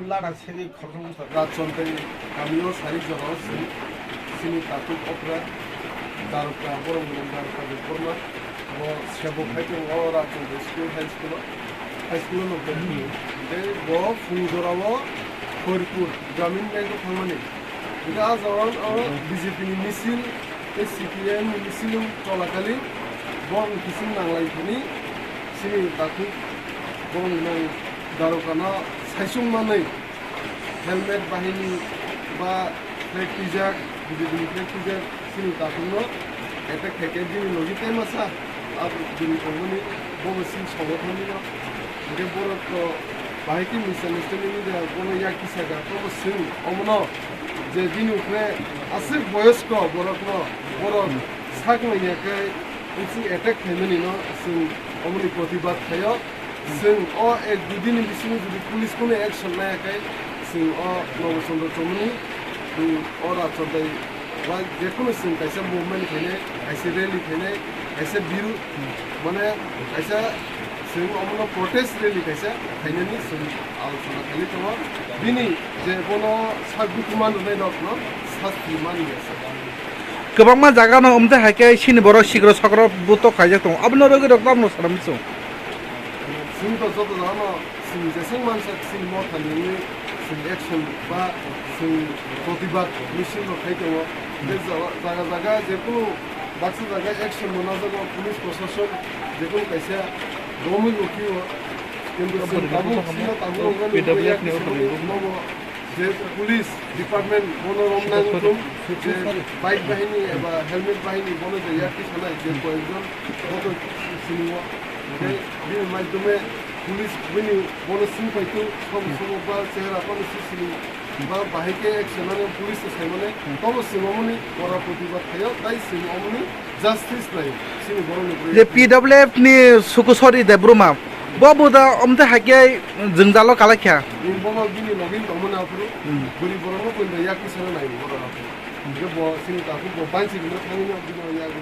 লাড়া ছেড়ে খরচ রাত চলতে আমিও সারি জড়ো সিনি তাতুক অপরাধ দারুকা বড় দারুকা বর্মা ও সেবো ফাইটিং ও রাত চলতে স্কুল হাই স্কুল নব্বই বে ও ফুজরাও ফরিদপুর গ্রামীণ ব্যাংক থামানি এটা যখন বিজেপি মিছিল সিপিএম মিছিল চলাকালী বং কিছু নাंलायफोरनि सिनि तातुक बं नां दारकाना सायसुंनानै हेलमेट बाहिनी बा फ्लेग पिजाक बिदिनि फ्लेग पिजाक सिनि तातुकनो एटेक हेके दिनि लगी टाइमासा अब दिनि कंगनि बगसिन सगथनिनो बे बरक बाहायकी मिसअन्डारस्टेन्डिंनि दा बन याकी सागा तो सिं अमनो जे दिनि उफ्रे आसे बयस्क बरकनो बरक सागनायकै इसी एटेक खालामनायनो जों अमनि प्रतिबाद खायो जों एक दुदिनि बिसिनि जुदि पुलिसखौनो एक्सन लायाखै जों नबचन्द्र चौधरी राजचन्द्र बा जेखुनु जों खायसे मुभमेन्ट खायनाय खायसे रेलि खायनाय खायसे बिरु माने खायसे जों अमनो प्रटेस्ट रेलि खायसे खायनायनि जों आलोचना खालि दङ दिनै जे बनो सागुकुमा नुनाय दं सास्ति मानियो गोबां जागा दं ओमफ्राय हायके सिनि बर' सिग्र सक्र बुथ खायजाक दं अब नरगि रक्ताम न सारामसो जोंथ' जत जानो जों जेसें मानसि जों मावथालिनि जों एक्सन बा जों प्रतिबाद मिसिन रखाय दङ बे जागा जागा जेखुनु बाक्सा जागा एक्सन मोना जागो पुलिस प्रशासन जेखुनु खायसे गमि लखियो কিন্তু जों दाबो ताबो जे पुलिस डिपार्टमेंट बनो रमनांगुम जे बाइक बाहिनी एबा हेलमेट बाहिनी बनो जे याकी थानाय जे कयजन बनो सिनियो बे बे माध्यमे पुलिस बनि बनो सिनफायखौ सम बा चेहरा बनो सिनि बा बाहायके एक्सनाने पुलिस सायमाने तब सिममनि बरा प्रतिबाद थायो ताइ सिममनि जास्टिस नाय सिनि बरनि जे पीडब्ल्यूएफ नि सुकुसरी देब्रुमा बबुदा ओमते हाके जोंजाल कालाख्या बबा बिनि नगिन दमना फुरु गुरि बरनो कोन याकी साना नाय बरा जे ब सिनि ताकु ब बांसि बिनो थाङिनो बिनो याकी